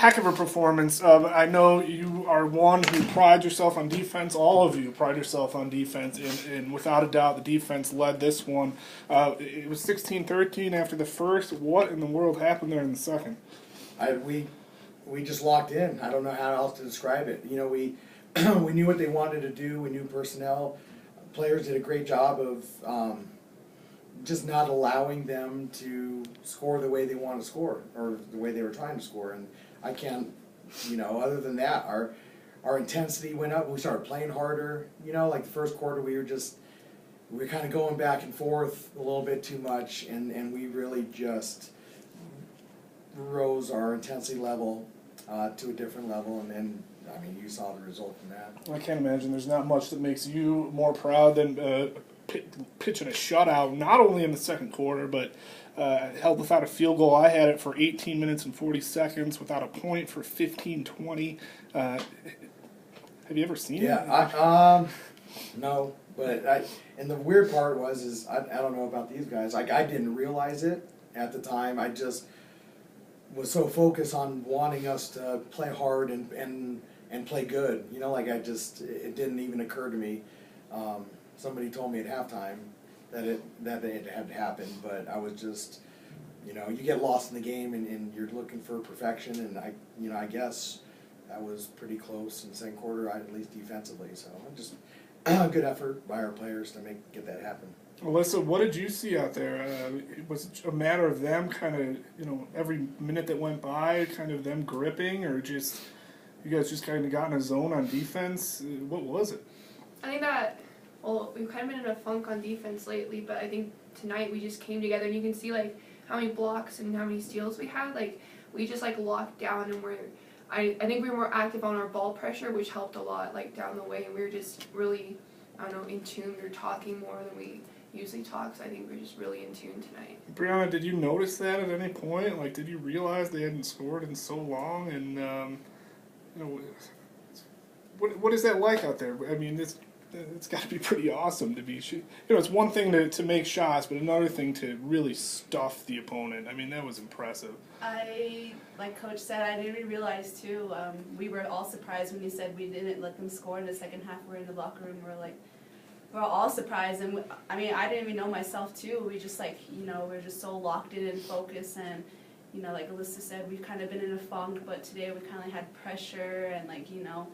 heck of a performance. I know you are one who prides yourself on defense. All of you pride yourself on defense, and without a doubt, the defense led this one. It was 16-13 after the first. What in the world happened there in the second? We just locked in. I don't know how else to describe it. You know, we we knew what they wanted to do. We knew personnel. Players did a great job of just not allowing them to score the way they want to score or the way they were trying to score. And I can't, you know, other than that, our intensity went up. We started playing harder. You know, like the first quarter, we were kind of going back and forth a little bit too much, and we really just rose our intensity level to a different level, and then, I mean, you saw the result from that. I can't imagine there's not much that makes you more proud than pitching a shutout, not only in the second quarter, but held without a field goal. I had it for 18 minutes and 40 seconds, without a point for 15-20. Have you ever seen it? Yeah, no, but and the weird part was I don't know about these guys. Like, I didn't realize it at the time. I just was so focused on wanting us to play hard and play good. You know, like it didn't even occur to me. Somebody told me at halftime that it had happened, but I was just, you know, you get lost in the game and you're looking for perfection, and I guess that was pretty close in the second quarter, at least defensively. So just good effort by our players to get that happen. Alyssa, what did you see out there? Was it a matter of them kind of, you know, every minute that went by, kind of them gripping, or just you guys just kind of got in a zone on defense? What was it? I think that, well, we've kind of been in a funk on defense lately, but I think tonight we just came together, and you can see, like, how many blocks and how many steals we had. Like, we just, like, locked down, and I think we were more active on our ball pressure, which helped a lot, like, down the way, and we were just really, I don't know, in tune. We were talking more than we usually talk, so I think we're just really in tune tonight. Brianna, did you notice that at any point? Like, did you realize they hadn't scored in so long? And, you know, what is that like out there? I mean, it's got to be pretty awesome to be, you know, it's one thing to make shots, but another thing to really stuff the opponent. I mean, that was impressive. Like Coach said, I didn't even realize too. We were all surprised when he said we didn't let them score in the second half. We're in the locker room. We're all surprised, and I mean, I didn't even know myself too. We just, like, you know, we're just so locked in and focused, and, you know, like Alyssa said, we've kind of been in a funk, but today we kind of had pressure, and, like, you know,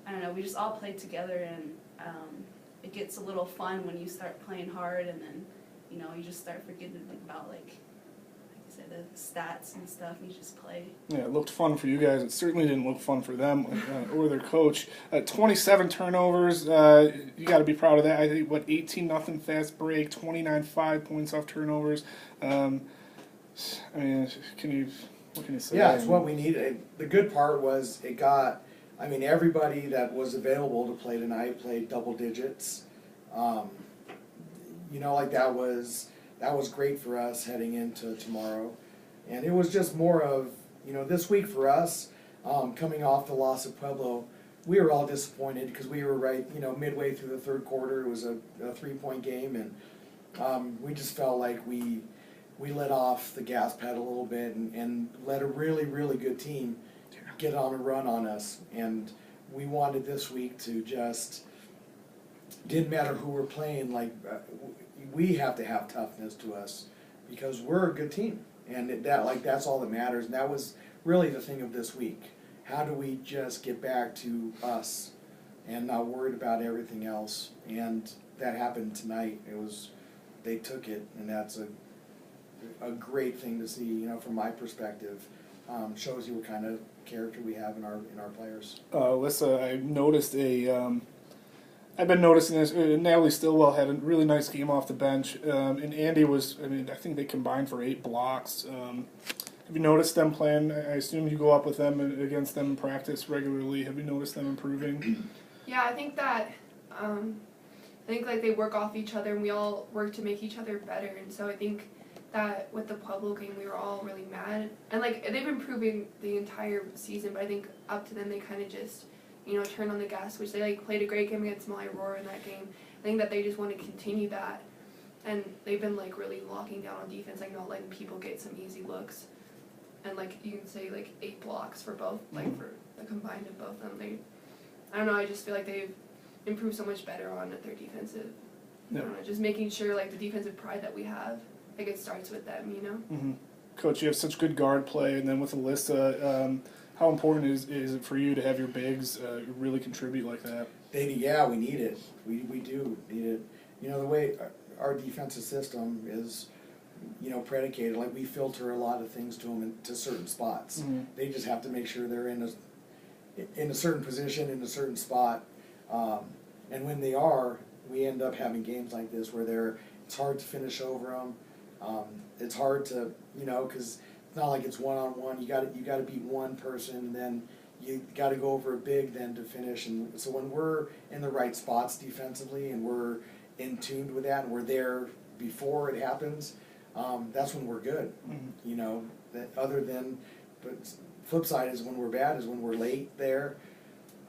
I don't know, we just all played together, and it gets a little fun when you start playing hard, and then, you know, you just start forgetting about, like I said, the stats and stuff, and you just play. Yeah, it looked fun for you guys. It certainly didn't look fun for them or their coach. 27 turnovers. You got to be proud of that. I think, 18-0 fast break, 29-5 points off turnovers. I mean, what can you say? Yeah, it's what we needed. The good part was everybody that was available to play tonight played double digits. You know, like that was great for us heading into tomorrow. And it was just more of, you know, this week for us, coming off the loss of Pueblo, we were all disappointed because we were right, you know, midway through the third quarter. It was a 3-point game, and we just felt like we let off the gas pedal a little bit and let a really, really good team get on a run on us. And we wanted this week to just, didn't matter who we're playing, like, we have to have toughness to us because we're a good team, and that's all that matters. And that was really the thing of this week. How do we just get back to us and not worried about everything else? And that happened tonight. They took it, and that's a great thing to see. You know, from my perspective, shows you what kind of character we have in our players. Alyssa, I noticed I've been noticing this. Natalie Stillwell had a really nice game off the bench, and Andy I think they combined for 8 blocks. Have you noticed them playing? I assume you go up with them against them in practice regularly. Have you noticed them improving? Yeah, I think that, like, they work off each other, and we all work to make each other better, and so I think that with the Pueblo game, we were all really mad. And, like, they've been improving the entire season, but I think up to them, they kind of just, you know, turned on the gas, which they, like, played a great game against Molly Roar in that game. I think that they just want to continue that, and they've been, like, really locking down on defense, like, not letting people get some easy looks. and like you can say like 8 blocks for both, like for the combined of both of them. I don't know, I just feel like they've improved so much better on their defensive. I don't know, just making sure like the defensive pride that we have, like it starts with them, you know. Mm-hmm. Coach, you have such good guard play, and then with Alyssa, how important is it for you to have your bigs really contribute like that? We need it. We do need it. You know, the way our defensive system is, you know, predicated, like we filter a lot of things to them to certain spots. Mm-hmm. They just have to make sure they're in a certain position, in a certain spot. And when they are, we end up having games like this where it's hard to finish over them. It's hard to, you know, because it's not like it's one-on-one. You got to beat one person, and then you got to go over a big then to finish. And so when we're in the right spots defensively and we're in tune with that and we're there before it happens, that's when we're good. Mm-hmm. You know, that other than, but flip side is when we're bad is when we're late there.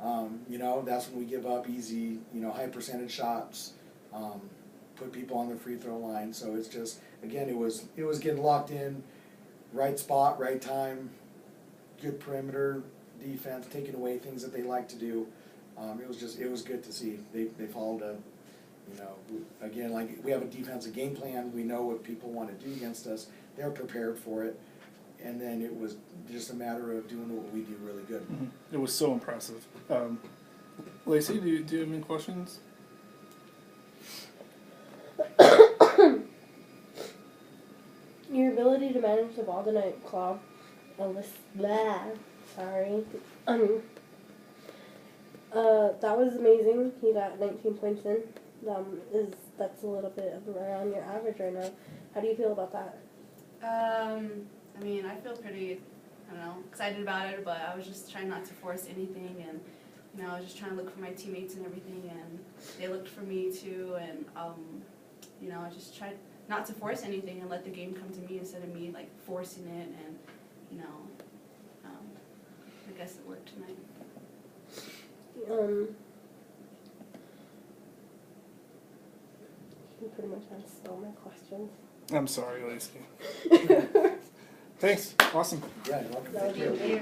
You know, that's when we give up easy, you know, high percentage shots, put people on the free throw line. So it's just, again, it was getting locked in, right spot, right time, good perimeter defense, taking away things that they like to do. It was good to see. They followed a, you know, again, like we have a defensive game plan. We know what people want to do against us. They're prepared for it. And then it was just a matter of doing what we do really good. Mm-hmm. It was so impressive. Lacey, do you have any questions? Your ability to manage the ball tonight, Claude. Sorry. That was amazing. You got 19 points in. That's a little bit of around your average right now. How do you feel about that? I mean, I feel pretty, I don't know, excited about it, but I was just trying not to force anything, and, you know, I was just trying to look for my teammates and everything, and they looked for me too, and, you know, I just tried not to force anything and let the game come to me instead of me, like, forcing it, and, you know, I guess it worked tonight. You pretty much answered all my questions. I'm sorry, Lacey. Thanks. Awesome. Yeah, you're welcome. That was really good.